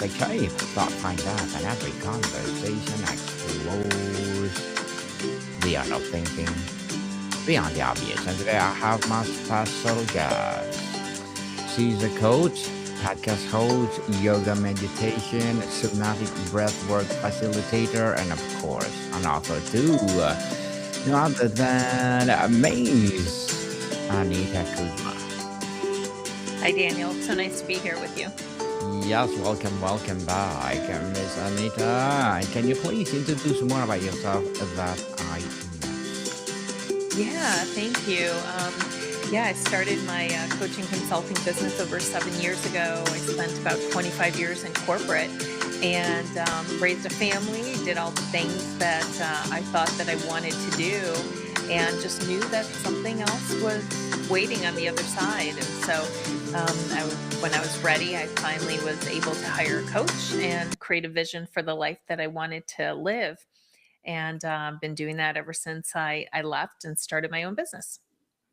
Okay, thought find out and every conversation explores beyond our thinking, beyond the obvious. And today I have my special guest. She's a coach, podcast host, yoga meditation, somatic breathwork facilitator, and of course, an author too. No other than Maze Aneta Kuzma. Hi, Daniel. So nice to be here with you. Yes, welcome back, Miss Anita. Can you please introduce more about yourself that I missed? Yeah, thank you. I started my coaching consulting business over 7 years ago. I spent about 25 years in corporate and raised a family, did all the things that I thought that I wanted to do, and just knew that something else was waiting on the other side. And so when I was ready, I finally was able to hire a coach and create a vision for the life that I wanted to live. And been doing that ever since I left and started my own business.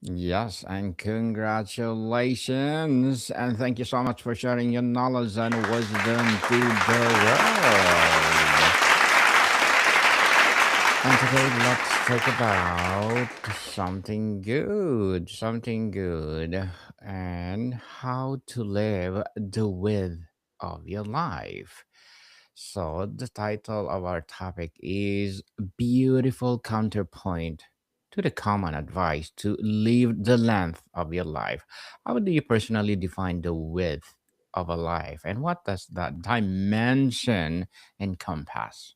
Yes, and congratulations. And thank you so much for sharing your knowledge and wisdom to the world. And today let's talk about something good, and how to live the width of your life. So, the title of our topic is Beautiful Counterpoint to the Common Advice to Live the Length of Your Life. How do you personally define the width of a life, and what does that dimension encompass?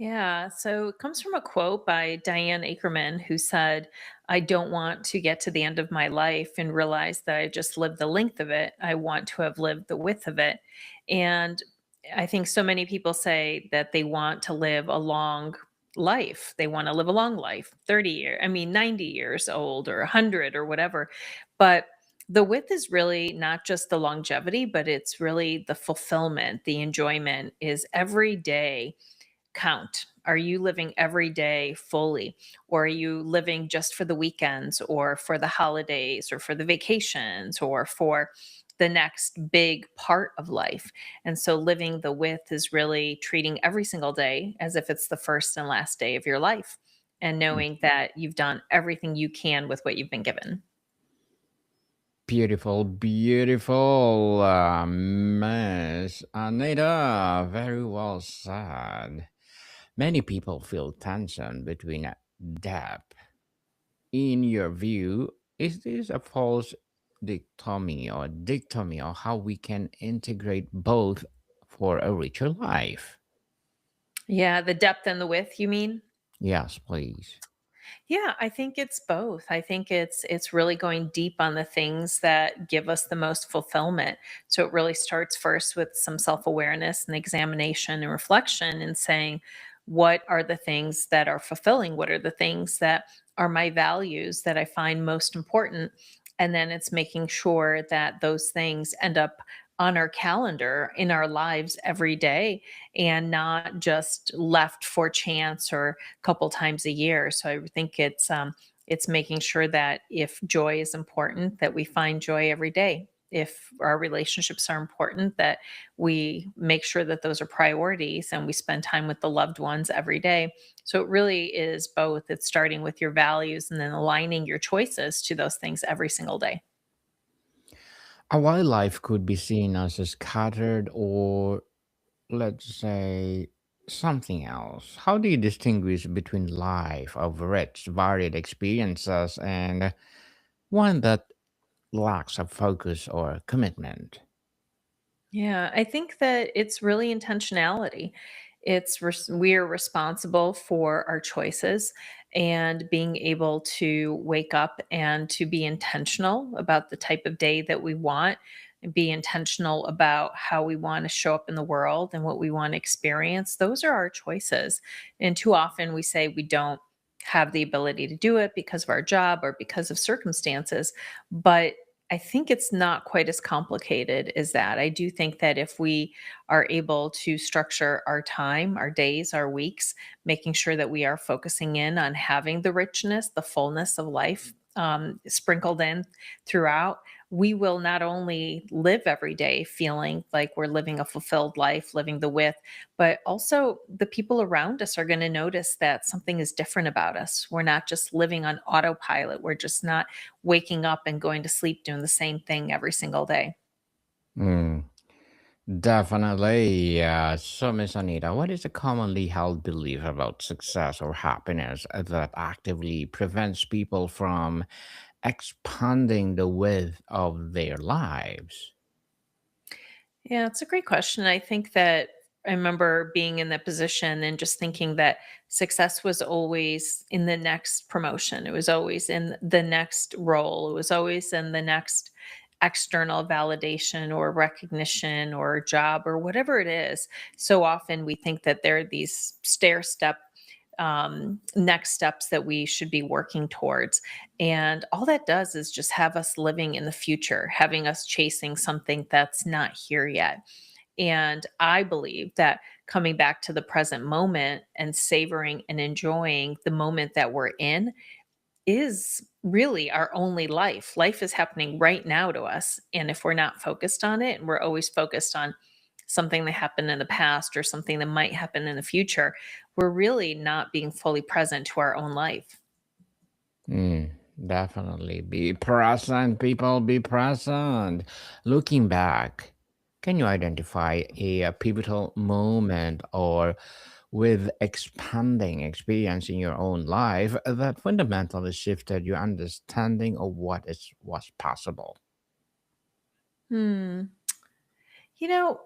Yeah, so it comes from a quote by Diane Ackerman, who said, I don't want to get to the end of my life and realize that I just lived the length of it. I want to have lived the width of it. And I think so many people say that they want to live a long life. They want to live a long life, 30 years, I mean, 90 years old or 100 or whatever. But the width is really not just the longevity, but it's really the fulfillment, the enjoyment is every day count? Are you living every day fully? Or are you living just for the weekends or for the holidays or for the vacations or for the next big part of life? And so living the width is really treating every single day as if it's the first and last day of your life and knowing that you've done everything you can with what you've been given. Beautiful, beautiful, Miss Anita. Very well said. Many people feel tension between depth. In your view, is this a false dichotomy, or how we can integrate both for a richer life? Yeah, the depth and the width, you mean? Yes, please. Yeah, I think it's both. I think it's really going deep on the things that give us the most fulfillment. So it really starts first with some self-awareness and examination and reflection and saying, what are the things that are fulfilling? What are the things that are my values that I find most important? And then it's making sure that those things end up on our calendar in our lives every day and not just left for chance or couple times a year. So I think it's making sure that if joy is important, that we find joy every day. If our relationships are important, that we make sure that those are priorities and we spend time with the loved ones every day. So it really is both. It's starting with your values and then aligning your choices to those things every single day. A wildlife could be seen as a scattered, or let's say something else. How do you distinguish between life of rich, varied experiences and one that lacks a focus or commitment? Yeah, I think that it's really intentionality. We're responsible for our choices and being able to wake up and to be intentional about the type of day that we want and be intentional about how we want to show up in the world and what we want to experience. Those are our choices. And too often we say we don't have the ability to do it because of our job or because of circumstances, but I think it's not quite as complicated as that. I do think that if we are able to structure our time, our days, our weeks, making sure that we are focusing in on having the richness, the fullness of life sprinkled in throughout, we will not only live every day feeling like we're living a fulfilled life, living the with, but also the people around us are going to notice that something is different about us. We're not just living on autopilot. We're just not waking up and going to sleep doing the same thing every single day. Mm, definitely. So, Miss Anita, what is a commonly held belief about success or happiness that actively prevents people from expanding the width of their lives? Yeah, it's a great question. I think that I remember being in that position and just thinking that success was always in the next promotion. It was always in the next role. It was always in the next external validation or recognition or job or whatever it is. So often we think that there are these stair step next steps that we should be working towards. And all that does is just have us living in the future, having us chasing something that's not here yet. And I believe that coming back to the present moment and savoring and enjoying the moment that we're in is really our only life. Life is happening right now to us. And if we're not focused on it and we're always focused on something that happened in the past or something that might happen in the future, we're really not being fully present to our own life. Mm, definitely. Be present, people, be present. Looking back, can you identify a pivotal moment or with expanding experience in your own life that fundamentally shifted your understanding of was possible? Hmm. You know,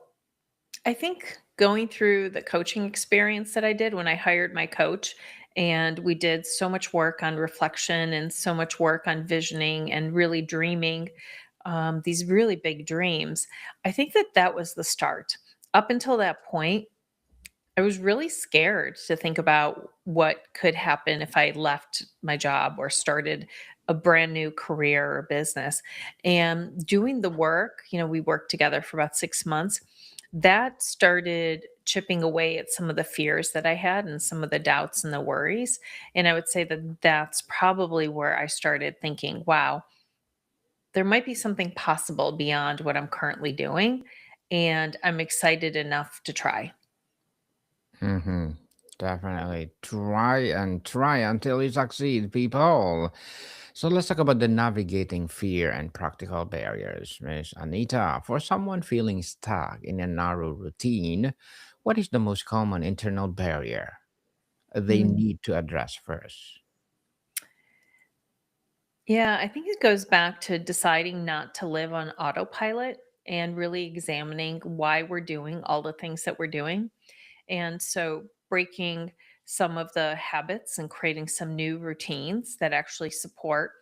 I think going through the coaching experience that I did when I hired my coach, and we did so much work on reflection and so much work on visioning and really dreaming these really big dreams. I think that that was the start. Up until that point, I was really scared to think about what could happen if I left my job or started a brand new career or business. And doing the work, we worked together for about 6 months. That started chipping away at some of the fears that I had and some of the doubts and the worries. And I would say that that's probably where I started thinking, wow, there might be something possible beyond what I'm currently doing. And I'm excited enough to try. Mm-hmm. Definitely. Try and try until you succeed, people. So let's talk about the navigating fear and practical barriers, Miss Anita. For someone feeling stuck in a narrow routine, what is the most common internal barrier they Hmm. need to address first? Yeah, I think it goes back to deciding not to live on autopilot and really examining why we're doing all the things that we're doing. And so breaking some of the habits and creating some new routines that actually support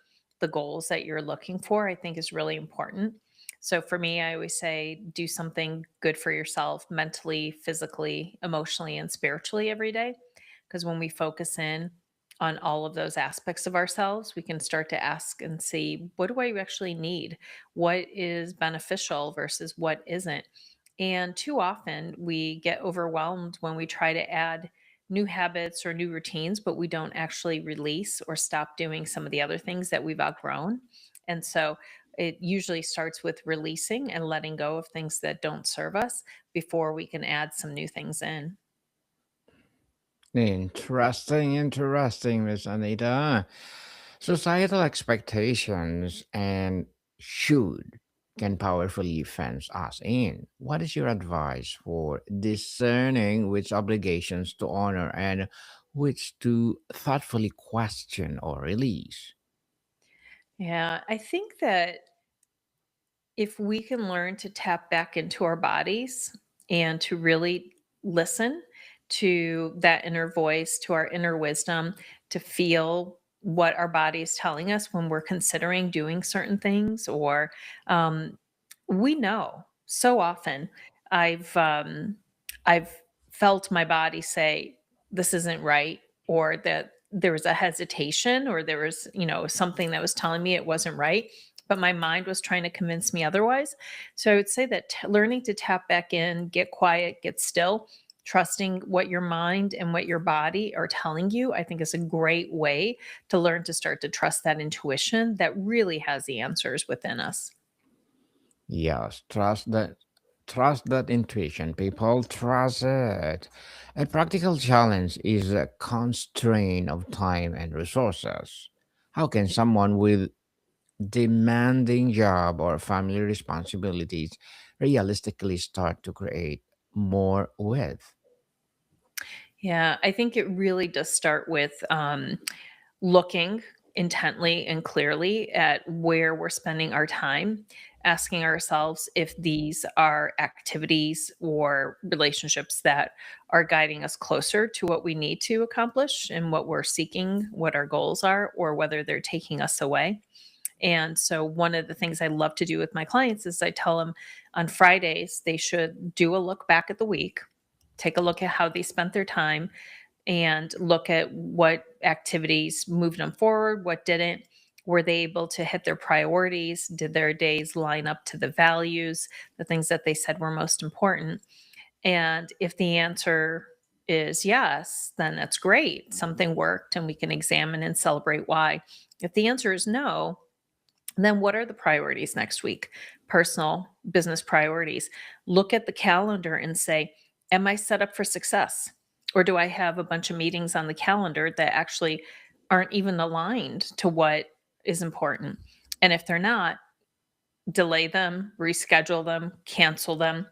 the goals that you're looking for, I think is really important. So for me, I always say do something good for yourself mentally, physically, emotionally, and spiritually every day. Because when we focus in on all of those aspects of ourselves, we can start to ask and see what do I actually need? What is beneficial versus what isn't? And too often we get overwhelmed when we try to add new habits or new routines, but we don't actually release or stop doing some of the other things that we've outgrown. And so it usually starts with releasing and letting go of things that don't serve us before we can add some new things in. Interesting, interesting, Miss Anita. Societal expectations and should can powerfully fence us in. What is your advice for discerning which obligations to honor and which to thoughtfully question or release? Yeah, I think that if we can learn to tap back into our bodies and to really listen to that inner voice, to our inner wisdom, to feel what our body is telling us when we're considering doing certain things, or um, we know so often I've felt my body say this isn't right, or that there was a hesitation, or there was something that was telling me it wasn't right, but my mind was trying to convince me otherwise. So I would say that learning to tap back in, get quiet, get still, trusting what your mind and what your body are telling you, I think is a great way to learn to start to trust that intuition that really has the answers within us. Yes, trust that intuition, people. Trust it. A practical challenge is a constraint of time and resources. How can someone with demanding job or family responsibilities realistically start to create more with? Yeah, I think it really does start with looking intently and clearly at where we're spending our time, asking ourselves if these are activities or relationships that are guiding us closer to what we need to accomplish and what we're seeking, what our goals are, or whether they're taking us away. And so, one of the things I love to do with my clients is I tell them on Fridays they should do a look back at the week, take a look at how they spent their time, and look at what activities moved them forward, what didn't. Were they able to hit their priorities? Did their days line up to the values, the things that they said were most important? And if the answer is yes, then that's great. Something worked and we can examine and celebrate why. If the answer is no, then what are the priorities next week? Personal, business priorities. Look at the calendar and say, am I set up for success? Or do I have a bunch of meetings on the calendar that actually aren't even aligned to what is important? And if they're not, delay them, reschedule them, cancel them,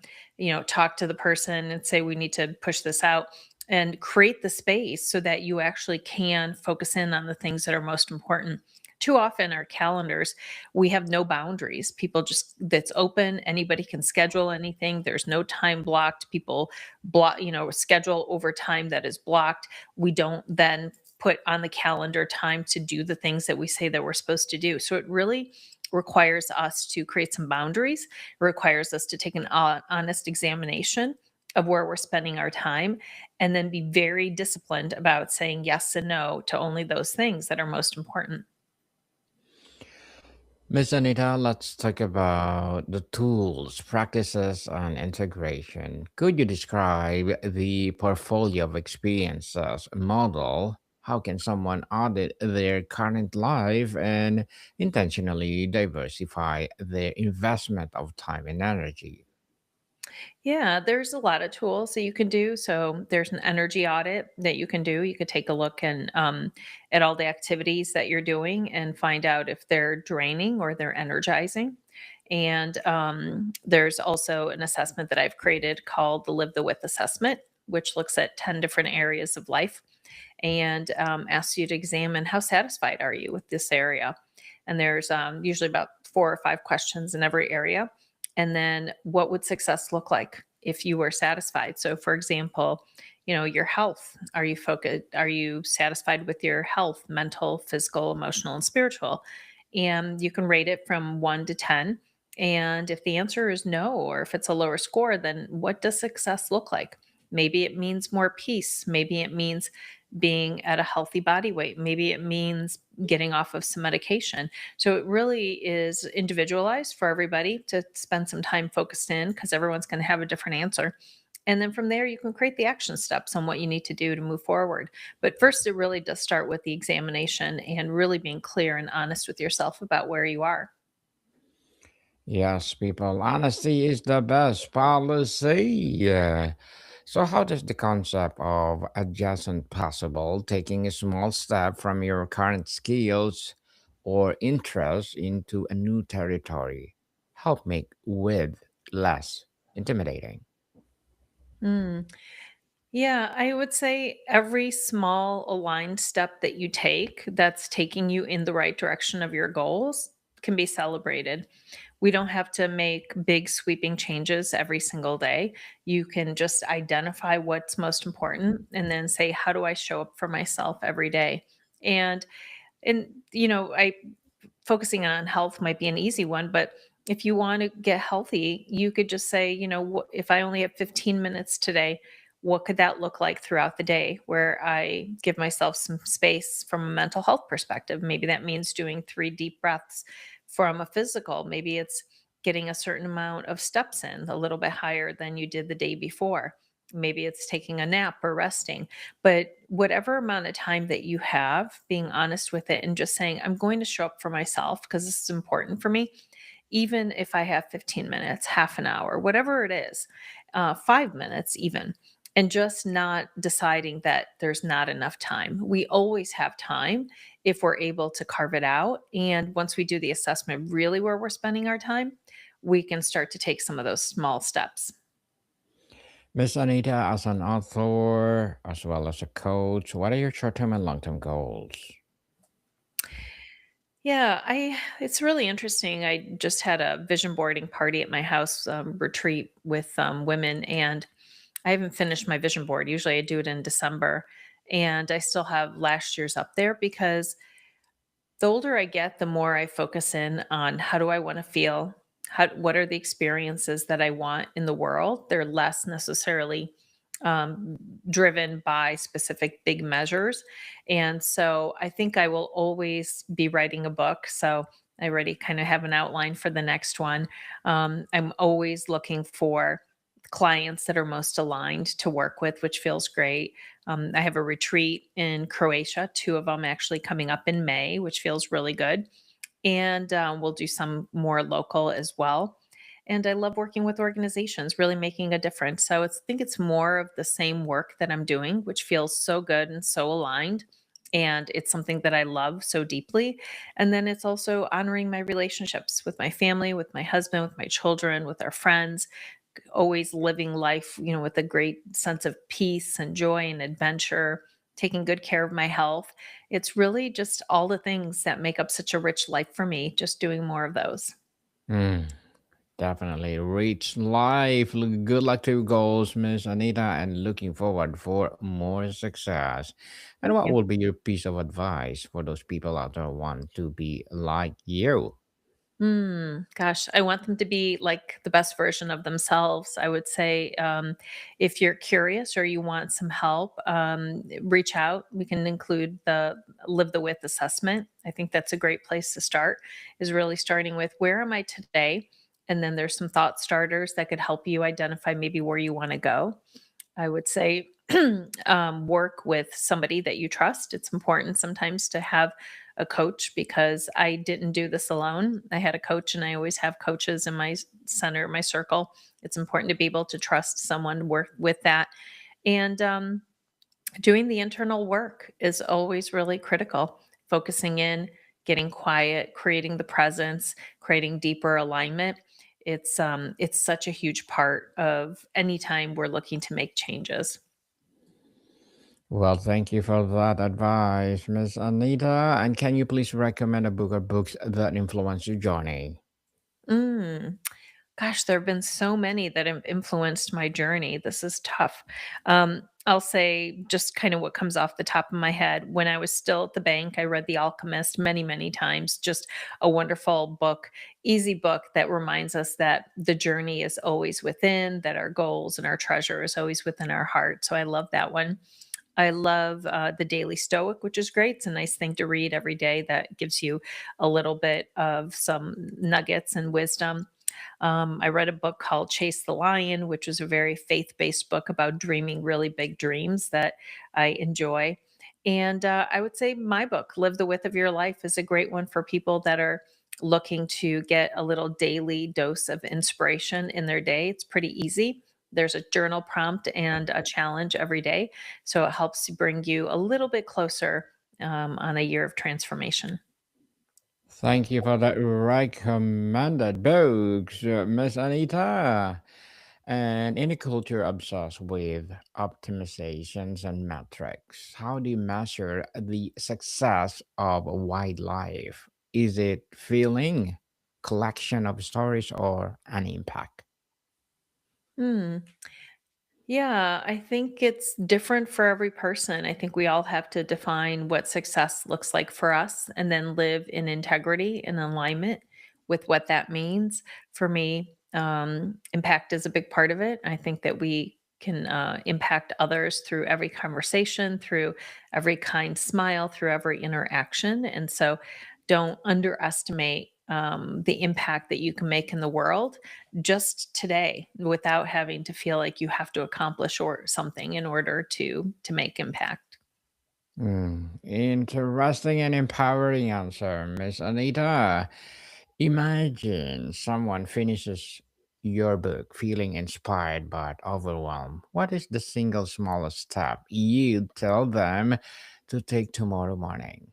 talk to the person and say, we need to push this out and create the space so that you actually can focus in on the things that are most important. Too often, our calendars, we have no boundaries. People just, that's open. Anybody can schedule anything. There's no time blocked. People block, schedule over time that is blocked. We don't then put on the calendar time to do the things that we say that we're supposed to do. So it really requires us to create some boundaries. It requires us to take an honest examination of where we're spending our time and then be very disciplined about saying yes and no to only those things that are most important. Miss Anita, let's talk about the tools, practices, and integration. Could you describe the portfolio of experiences model? How can someone audit their current life and intentionally diversify their investment of time and energy? Yeah, there's a lot of tools that you can do. So there's an energy audit that you can do. You could take a look and at all the activities that you're doing and find out if they're draining or they're energizing. And there's also an assessment that I've created called the Live the With assessment, which looks at 10 different areas of life and asks you to examine how satisfied are you with this area. And there's usually about 4 or 5 questions in every area. And then what would success look like if you were satisfied? So, for example, your health. Are you focused? Are you satisfied with your health, mental, physical, emotional, and spiritual? And you can rate it from 1 to 10. And if the answer is no, or if it's a lower score, then what does success look like? Maybe it means more peace. Maybe it means being at a healthy body weight. Maybe it means getting off of some medication. So it really is individualized for everybody to spend some time focused in because everyone's going to have a different answer. And then from there, you can create the action steps on what you need to do to move forward. But first, it really does start with the examination and really being clear and honest with yourself about where you are. Yes, people, honesty is the best policy. Yeah. So, how does the concept of adjacent possible, taking a small step from your current skills or interests into a new territory, help make with less intimidating? Mm. Yeah, I would say every small aligned step that you take that's taking you in the right direction of your goals can be celebrated. We don't have to make big sweeping changes every single day. You can just identify what's most important and then say, how do I show up for myself every day? And I focusing on health might be an easy one, but if you want to get healthy, you could just say, if I only have 15 minutes today, what could that look like throughout the day where I give myself some space from a mental health perspective? Maybe that means doing 3 deep breaths from a physical. Maybe it's getting a certain amount of steps in, a little bit higher than you did the day before. Maybe it's taking a nap or resting. But whatever amount of time that you have, being honest with it and just saying, I'm going to show up for myself because this is important for me. even if I have 15 minutes, half an hour, whatever it is, 5 minutes even, and just not deciding that there's not enough time. We always have time if we're able to carve it out. And once we do the assessment, really where we're spending our time, we can start to take some of those small steps. Miss Anita, as an author as well as a coach, what are your short term and long term goals? Yeah, I it's really interesting. I just had a vision boarding party at my house retreat with women, and I haven't finished my vision board. Usually I do it in December, and I still have last year's up there because the older I get, the more I focus in on how do I want to feel? What are the experiences that I want in the world? They're less necessarily um, driven by specific big measures. And so I think I will always be writing a book. So I already kind of have an outline for the next one. I'm always looking for clients that are most aligned to work with, which feels great. I have a retreat in Croatia, two of them actually coming up in May, which feels really good. And we'll do some more local as well. And I love working with organizations, really making a difference. So I think it's more of the same work that I'm doing, which feels so good and so aligned. And it's something that I love so deeply. And then it's also honoring my relationships with my family, with my husband, with my children, with our friends, always living life, with a great sense of peace and joy and adventure, taking good care of my health. It's really just all the things that make up such a rich life for me, just doing more of those. Mm, definitely rich life. Good luck to your goals, Miss Anita, and looking forward for more success. And Thank what you. would be your piece of advice for those people out there who want to be like you? Gosh, I want them to be like the best version of themselves. I would say, if you're curious or you want some help, reach out. We can include the live the with assessment. I think that's a great place to start, is really starting with where am I today? And then there's some thought starters that could help you identify maybe where you want to go. I would say work with somebody that you trust. It's important sometimes to have a coach because I didn't do this alone. I had a coach, and I always have coaches in my center, my circle. It's important to be able to trust someone, work with that. And doing the internal work is always really critical. Focusing in, getting quiet, creating the presence, creating deeper alignment. It's such a huge part of any time we're looking to make changes. Well, thank you for that advice, Miss Anita. And can you please recommend a book or books that influence your journey? Mm. Gosh, there have been so many that have influenced my journey. This is tough. I'll say just kind of what comes off the top of my head. When I was still at the bank, I read The Alchemist many, many times. Just a wonderful book, easy book that reminds us that the journey is always within, that our goals and our treasure is always within our heart. So I love that one. I love The Daily Stoic, which is great. It's a nice thing to read every day that gives you a little bit of some nuggets and wisdom. I read a book called Chase the Lion, which is a very faith based book about dreaming really big dreams that I enjoy. And I would say my book, Live the Width of Your Life, is a great one for people that are looking to get a little daily dose of inspiration in their day. It's pretty easy. There's a journal prompt and a challenge every day. So it helps bring you a little bit closer on a year of transformation. Thank you for that recommended books, Miss Anita. And in a culture obsessed with optimizations and metrics, how do you measure the success of wildlife? Is it feeling, collection of stories, or an impact? Hmm. Yeah, I think it's different for every person. I think we all have to define what success looks like for us and then live in integrity and alignment with what that means. For me, impact is a big part of it. I think that we can impact others through every conversation, through every kind smile, through every interaction. And so don't underestimate the impact that you can make in the world just today without having to feel like you have to accomplish or something in order to make impact. Interesting and empowering answer, Miss Anita. Imagine someone finishes your book feeling inspired but overwhelmed. What is the single smallest step you tell them to take tomorrow morning?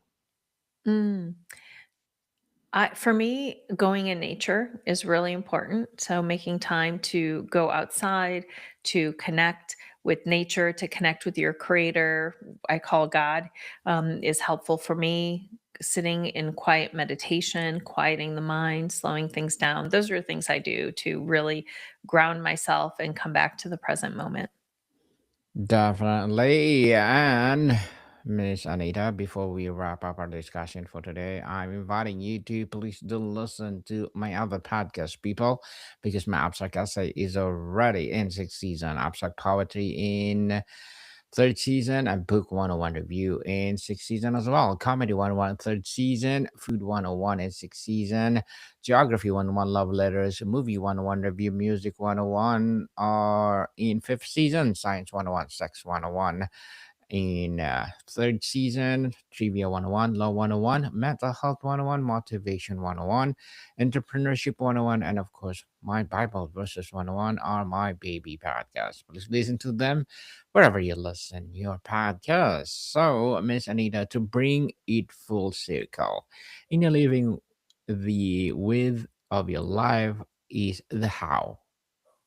Mm. For me, going in nature is really important. So, making time to go outside, to connect with nature, to connect with your creator, I call God, is helpful for me. Sitting in quiet meditation, quieting the mind, slowing things down. Those are things I do to really ground myself and come back to the present moment. Definitely. And Miss Anita, before we wrap up our discussion for today, I'm inviting you to please do listen to my other podcast, people, because my abstract essay is already in sixth season. Abstract poetry in third season, and book 101 review in sixth season as well. Comedy 101 third season, food 101 in sixth season, geography 101 love letters, movie 101 review, music 101 are in fifth season, science 101, sex 101 in third season, trivia 101, law 101, mental health 101, motivation 101, entrepreneurship 101, and of course my Bible verses 101 are my baby podcasts. Please listen to them wherever you listen your podcast. So Miss Anita, to bring it full circle, in your living the width of your life is the how.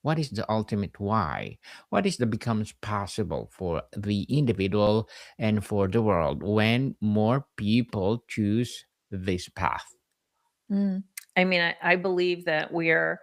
What is the ultimate why? What is the becomes possible for the individual and for the world when more people choose this path? Mm. I mean, I believe that we are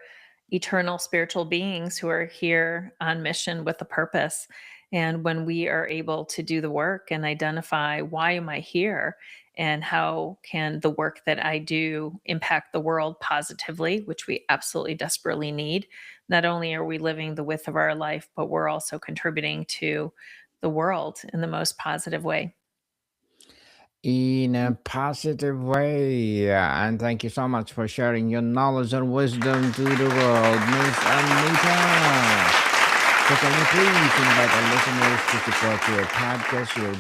eternal spiritual beings who are here on mission with a purpose. And when we are able to do the work and identify why am I here and how can the work that I do impact the world positively, which we absolutely desperately need, not only are we living the width of our life, but we're also contributing to the world in the most positive way. In a positive way. And thank you so much for sharing your knowledge and wisdom to the world, Miss Anita. So can you please invite our listeners to support your podcast, your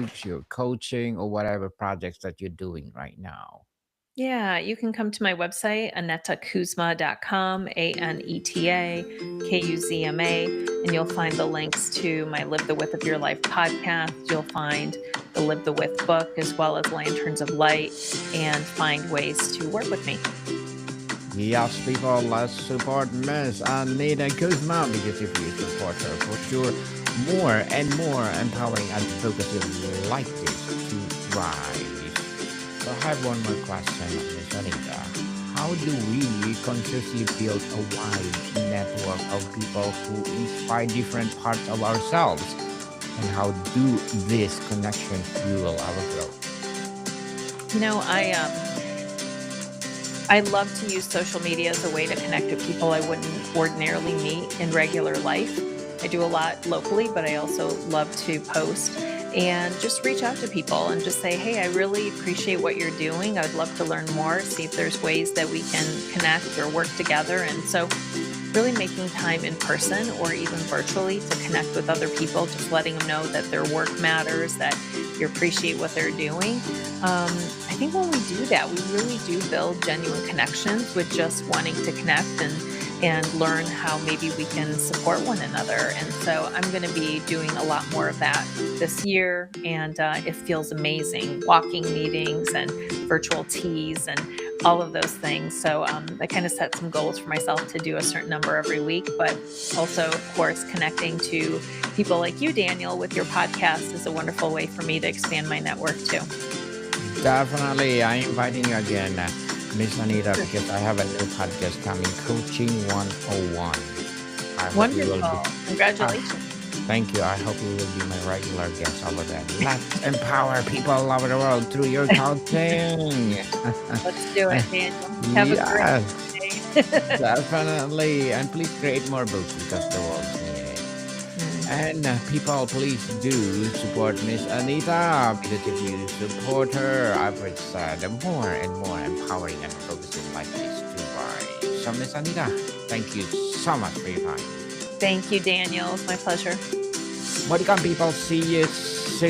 books, your coaching, or whatever projects that you're doing right now? Yeah, you can come to my website, anetakuzma.com, ANETA KUZMA, and you'll find the links to my Live the Width of Your Life podcast. You'll find the Live the Width book, as well as Lanterns of Light, and find ways to work with me. Yes, people, let's support Miss Aneta Kuzma because if you support her, for sure, more and more empowering advocacy like this to rise. So I have one more question, Miss Anita. How do we consciously build a wide network of people who inspire different parts of ourselves? And how do this connection fuel our growth? You know, I love to use social media as a way to connect with people I wouldn't ordinarily meet in regular life. I do a lot locally, but I also love to post and just reach out to people and just say, hey, I really appreciate what you're doing. I would love to learn more, see if there's ways that we can connect or work together. And so, really making time in person or even virtually to connect with other people, just letting them know that their work matters, that you appreciate what they're doing. I think when we do that, we really do build genuine connections with just wanting to connect and learn how maybe we can support one another. And so I'm going to be doing a lot more of that this year, and it feels amazing. Walking meetings and virtual teas and all of those things. So I kind of set some goals for myself to do a certain number every week, but also, of course, connecting to people like you, Daniel, with your podcast is a wonderful way for me to expand my network too. Definitely, I'm inviting you again, Miss Anita, because I have a new podcast coming, Coaching 101. I hope you will be. Wonderful. Uh, Congratulations. Thank you. I hope you will be my regular guest over there. Let's empower people all over the world through your coaching. Let's do it, Daniel. Have a great Yes, day. definitely. And please create more books because the world's needing it. Mm. And people, please do support Miss Anita because if you support her, I've heard the more and more empowering and focusing like this to rise. So, Miss Anita, thank you so much for your time. Thank you, Daniel. It's my pleasure. Welcome, people. See you